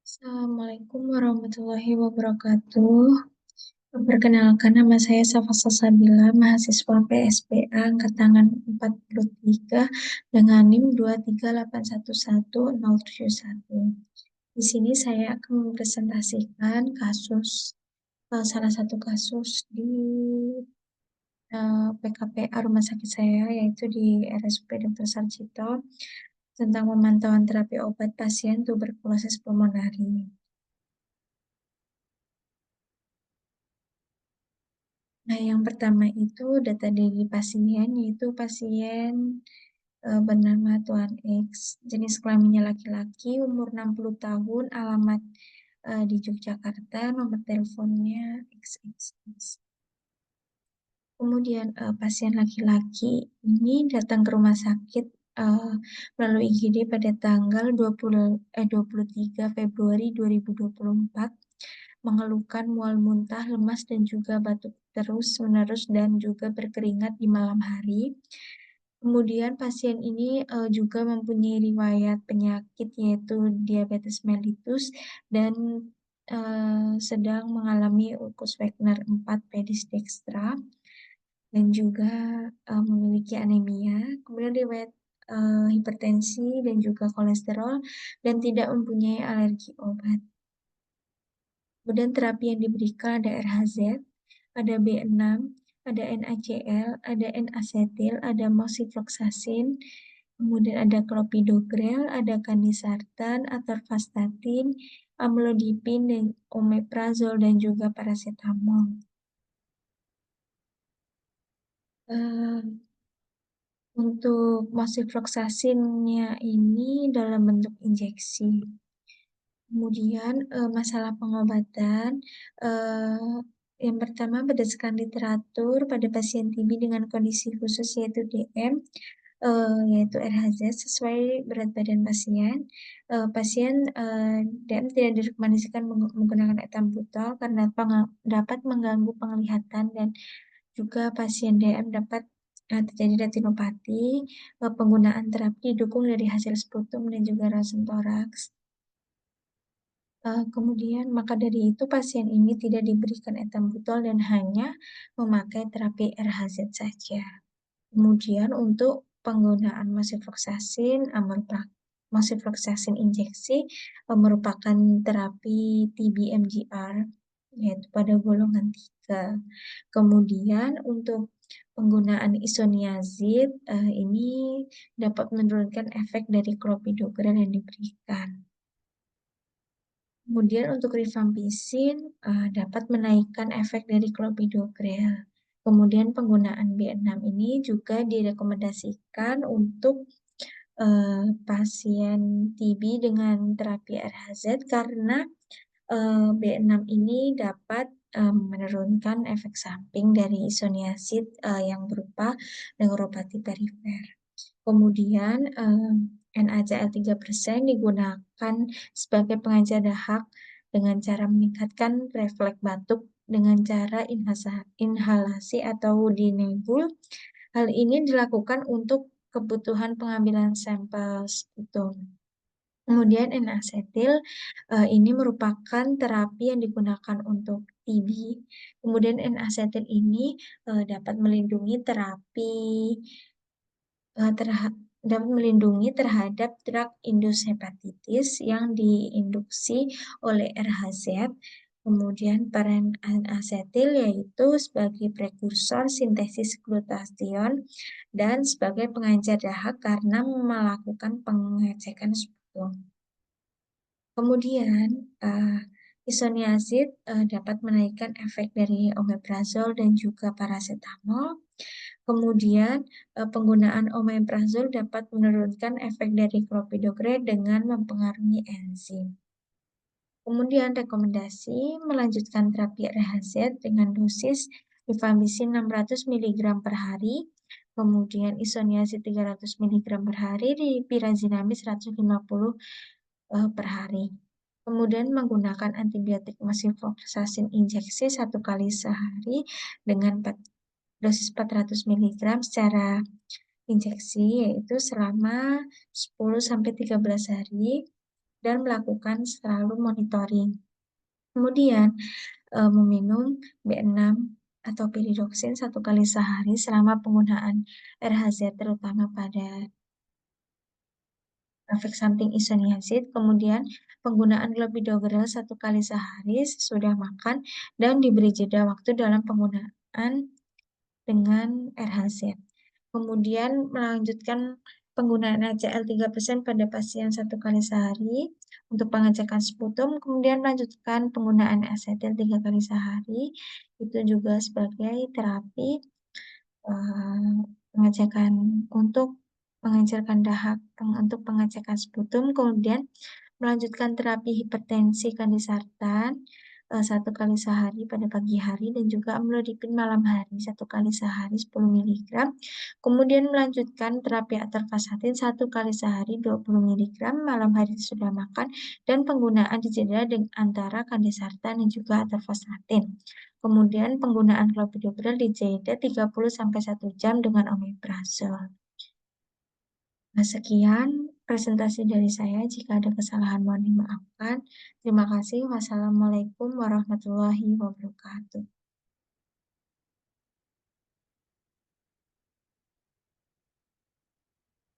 Assalamualaikum warahmatullahi wabarakatuh. Perkenalkan, nama saya Safa Salsabila, mahasiswa PSPA Angkatan 43 dengan NIM 238117071. Di sini saya akan mempresentasikan salah satu kasus di PKPA rumah sakit saya, yaitu di RSUP Dr. Sarjito, tentang pemantauan terapi obat pasien tuberkulosis pulmonari. Nah, yang pertama itu data dari pasien, yaitu pasien bernama Tuan X, jenis kelaminnya laki-laki, umur 60 tahun, alamat di Yogyakarta, nomor teleponnya XXX. Kemudian pasien laki-laki ini datang ke rumah sakit melalui IGD pada tanggal 23 Februari 2024, mengeluhkan mual muntah, lemas, dan juga batuk terus-menerus dan juga berkeringat di malam hari. Kemudian pasien ini juga mempunyai riwayat penyakit yaitu diabetes mellitus dan sedang mengalami ulkus Wagner 4 pedis dextra dan juga memiliki anemia. Kemudian riwayat hipertensi dan juga kolesterol dan tidak mempunyai alergi obat. Kemudian terapi yang diberikan ada RHZ, ada B6, ada NaCl, ada N-acetyl, ada moxifloxacin, kemudian ada clopidogrel, ada kanisartan, atorvastatin, amlodipin, dan omeprazol, dan juga paracetamol. Untuk moxifloxacinnya ini dalam bentuk injeksi. Kemudian masalah pengobatan, yang pertama berdasarkan literatur pada pasien TB dengan kondisi khusus yaitu DM, yaitu RHZ sesuai berat badan pasien. Pasien DM tidak direkomendasikan menggunakan etambutol karena dapat mengganggu penglihatan dan juga pasien DM dapat terjadi retinopati. Penggunaan terapi didukung dari hasil sputum dan juga ronsen toraks. Kemudian, maka dari itu pasien ini tidak diberikan etambutol dan hanya memakai terapi RHZ saja. Kemudian untuk penggunaan moxifloxacin injeksi merupakan terapi TB MDR, yaitu pada golongan 3. Kemudian untuk penggunaan isoniazid ini dapat menurunkan efek dari clopidogrel yang diberikan. Kemudian untuk rifampicin dapat menaikkan efek dari clopidogrel. Kemudian penggunaan B6 ini juga direkomendasikan untuk pasien TB dengan terapi RHZ karena B6 ini dapat menurunkan efek samping dari isoniazid yang berupa neuropati perifer. Kemudian NaCl 3% digunakan sebagai pengencer dahak dengan cara meningkatkan refleks batuk dengan cara inhalasi atau dinebul. Hal ini dilakukan untuk kebutuhan pengambilan sampel sputum. Kemudian N-acetyl ini merupakan terapi yang digunakan untuk TB. Kemudian N-acetyl ini dapat melindungi terhadap drug induced hepatitis yang diinduksi oleh RHZ. Kemudian peran N-acetyl yaitu sebagai prekursor sintesis glutathione dan sebagai pengencer dahak karena melakukan pengecekan sputum. Kemudian isoniazid dapat menaikkan efek dari omeprazol dan juga paracetamol. Kemudian penggunaan omeprazol dapat menurunkan efek dari clopidogrel dengan mempengaruhi enzim. Kemudian rekomendasi melanjutkan terapi RHZ dengan dosis rifampicin 600 mg per hari, kemudian isoniazid 300 mg per hari, pirazinamis 150 per hari. Kemudian menggunakan antibiotik moxifloxacin injeksi 1 kali sehari dengan dosis 400 mg secara injeksi, yaitu selama 10-13 hari. dan melakukan selalu monitoring. Kemudian, meminum B6 atau piridoksin 1 kali sehari selama penggunaan RHZ terutama pada efek samping isoniazid, kemudian penggunaan clopidogrel 1 kali sehari sesudah makan dan diberi jeda waktu dalam penggunaan dengan RHZ. Kemudian melanjutkan penggunaan HCl 3% pada pasien 1 kali sehari untuk pengecekan sputum, kemudian melanjutkan penggunaan asetil 3 kali sehari, itu juga sebagai terapi pengecekan untuk mengecilkan dahak untuk pengecekan sputum, kemudian melanjutkan terapi hipertensi kandisartan 1 kali sehari pada pagi hari dan juga amlodipin malam hari 1 kali sehari 10 mg. Kemudian melanjutkan terapi atorvastatin 1 kali sehari 20 mg malam hari sudah makan dan penggunaan dijeda antara kandisartan dan juga atorvastatin. Kemudian penggunaan clopidogrel dijeda 30-1 jam dengan omeprazol. Nah, sekian presentasi dari saya. Jika ada kesalahan mohon dimaafkan. Terima kasih. Wassalamualaikum warahmatullahi wabarakatuh.